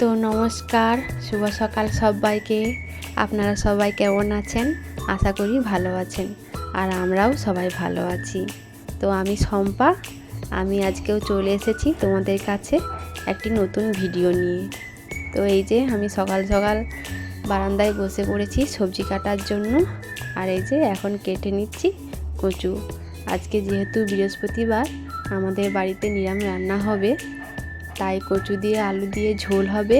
তো নমস্কার, শুভ সকাল সবাইকে। আপনারা সবাই কেমন আছেন? আশা করি ভালো আছেন, আর আমরাও সবাই ভালো আছি। তো আমি শম্পা, আমি আজকেও চলে এসেছি তোমাদের কাছে একটি নতুন ভিডিও নিয়ে। তো এই যে আমি সকাল সকাল বারান্দায় বসে পড়েছি সবজি কাটার জন্য। আর এই যে এখন কেটে নিচ্ছি কচু। আজকে যেহেতু বৃহস্পতিবার, আমাদের বাড়িতে নিরামিষ রান্না হবে, তাই কচু দিয়ে আলু দিয়ে ঝোল হবে,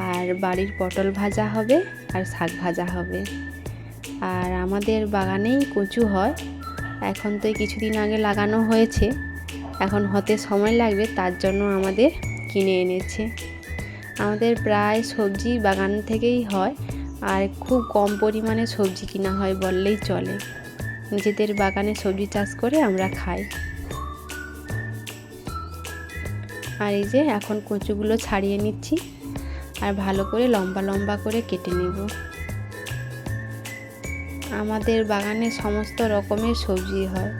আর বাড়ির পটল ভাজা হবে, আর শাক ভাজা হবে। আর আমাদের বাগানেই কচু হয়, এখন তো কিছুদিন আগে লাগানো হয়েছে, এখন হতে সময় লাগবে, তার জন্য আমাদের কিনে এনেছে। আমাদের প্রায় সবজি বাগান থেকেই হয়, আর খুব কম পরিমাণে সবজি কিনা হয় বললেই চলে। নিজেদের বাগানে সবজি চাষ করে আমরা খাই। আর এই যে এখন কচুগুলো ছাড়িয়ে নিচ্ছি, আর ভালো করে লম্বা লম্বা করে কেটে নেব। আমাদের বাগানে সমস্ত রকমের সবজি হয়,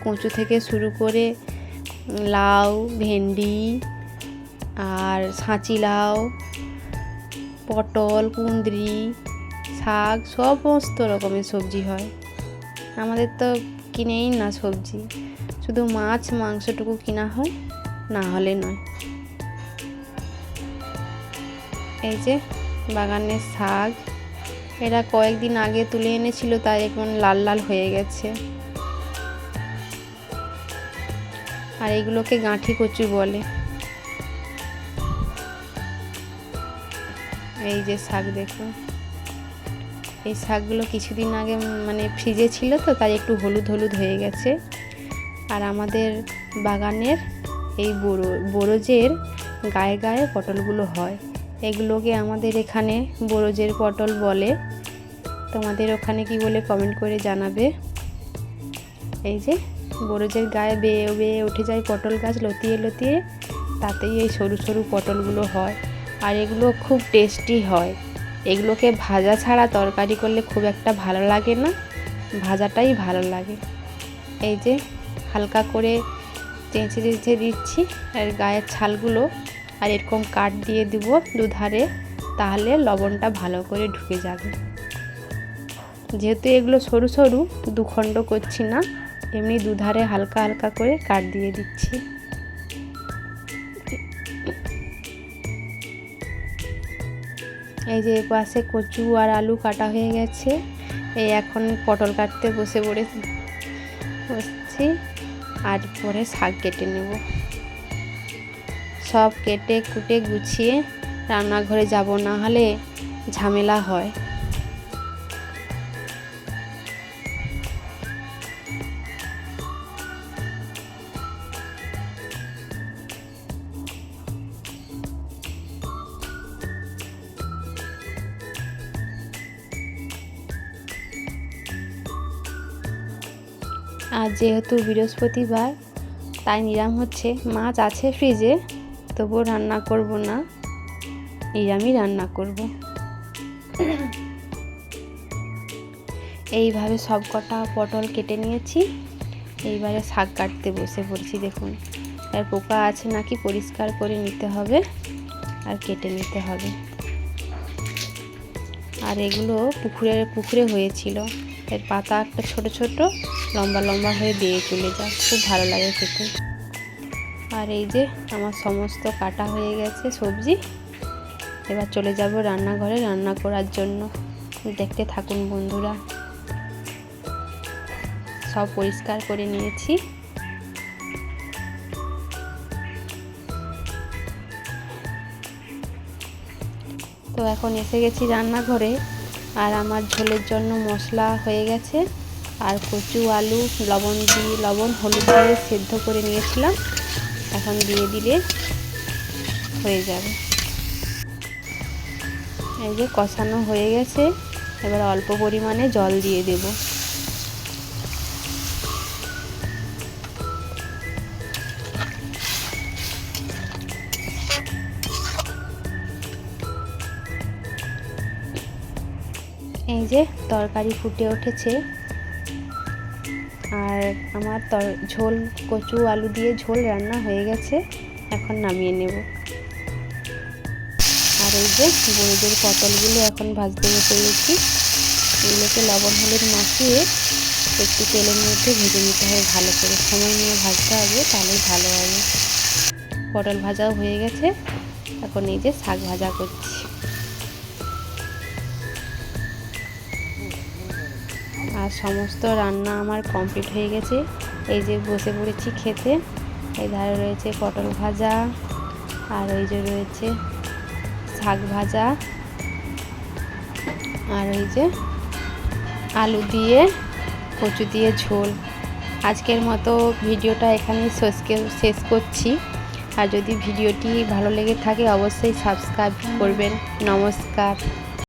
কচু থেকে শুরু করে লাউ, ভেন্ডি, আর ছাঁচি লাউ, পটল, কুঁদরি, শাক, সমস্ত রকমের সবজি হয়। আমাদের তো কিনেই না সবজি, শুধু মাছ মাংসটুকু কিনা হয়, না হলে নয়। এই যে বাগানের শাক, এরা কয়েকদিন আগে তুলে এনেছিল, তাই এখন লাল লাল হয়ে গেছে। আর এগুলোকে গাঁঠি কচু বলে। এই যে শাক দেখুন, এই শাকগুলো কিছুদিন আগে ফ্রিজে ছিল, তো তাই একটু হলুদ হলুদ হয়ে গেছে। আর আমাদের বাগানের এই বরজের গায়ে গায়ে পটলগুলো হয়, এগুলোকে আমাদের এখানে বরজের পটল বলে। তোমাদের ওখানে কি বলে কমেন্ট করে জানাবে। এই যে বরজের গায়ে বেয়ে বেয়ে উঠে যায় পটল গাছ লতিয়ে লতিয়ে, তাতেই এই সরু সরু পটলগুলো হয়। আর এগুলো খুব টেস্টি হয়। এগুলোকে ভাজা ছাড়া তরকারি করলে খুব একটা ভালো লাগে না, ভাজাটাই ভালো লাগে। এই যে হালকা করে চেঁচে চেঁচে দিচ্ছি, আর গায়ের ছালগুলো আর এরকম কাট দিয়ে দিব দুধারে, তাহলে লবণটা ভালো করে ঢুকে যাবে। যেহেতু এগুলো সরু সরু, দুখণ্ড করছি না, এমনি দুধারে হালকা হালকা করে কাট দিয়ে দিচ্ছি। এই যে পাশে কচু আর আলু কাটা হয়ে গেছে, এই এখন পটল কাটতে বসছি, আর পরে শাক কেটে নেব। সব কেটে কুটে গুছিয়ে রান্নাঘরে যাব, না হলে ঝামেলা হয়। আর যেহেতু বৃহস্পতিবার, তাই নিরামিষ হচ্ছে। মাছ আছে ফ্রিজে, তবুও রান্না করব না, নিরামিষ রান্না করব। এইভাবে সব কটা পটল কেটে নিয়েছি, এইবারে শাক কাটতে বসে পড়ছি। দেখুন, আর পোকা আছে নাকি পরিষ্কার করে নিতে হবে, আর কেটে নিতে হবে। আর এগুলো পুকুরে হয়েছিল, এর পাতা একটা ছোট ছোট লম্বা লম্বা হয়ে বেয়ে চলে যায়, খুব ভালো লাগে খেতে। আর এই যে আমার সমস্ত কাটা হয়ে গেছে সবজি, এবার চলে যাব রান্নাঘরে রান্না করার জন্য। দেখতে থাকুন বন্ধুরা। সব পরিষ্কার করে নিয়েছি। তো এখন এসে গেছি রান্নাঘরে, আর আমার ঝোলের জন্য মশলা হয়ে গেছে। আর কচু আলু লবণ হলুদ দিয়ে সেদ্ধ করে নিয়েছিলাম, এখন দিয়ে দিলে হয়ে যাবে। এই যে কষানো হয়ে গেছে, এবার অল্প পরিমাণে জল দিয়ে দেব। এই যে তরকারি ফুটে উঠেছে, আর আমার ঝোল কচু আলু দিয়ে ঝোল রান্না হয়ে গেছে, এখন নামিয়ে নেব। আর এই যে বড়িদের পটলগুলো এখন ভাজতে বসে গেছি। এগুলোকে লবণ হলুদ মাখিয়ে একটু তেলের মধ্যে ভেজে নিতে হবে ভালো করে, সময় নিয়ে ভাজতে হবে, তাহলেই ভালো হবে। পটল ভাজাও হয়ে গেছে, এখন এই যে শাক ভাজা করছি। আর সমস্ত রান্না আমার কমপ্লিট হয়ে গেছে। এই যে বসে পড়েছি খেতে। এই ধারে রয়েছে পটল ভাজা, আর ওই যে রয়েছে শাক ভাজা, আর ওই যে আলু দিয়ে কচু দিয়ে ঝোল। আজকের মতো ভিডিওটা এখানেই শেষ করছি। আর যদি ভিডিওটি ভালো লেগে থাকে অবশ্যই সাবস্ক্রাইব করবেন। নমস্কার।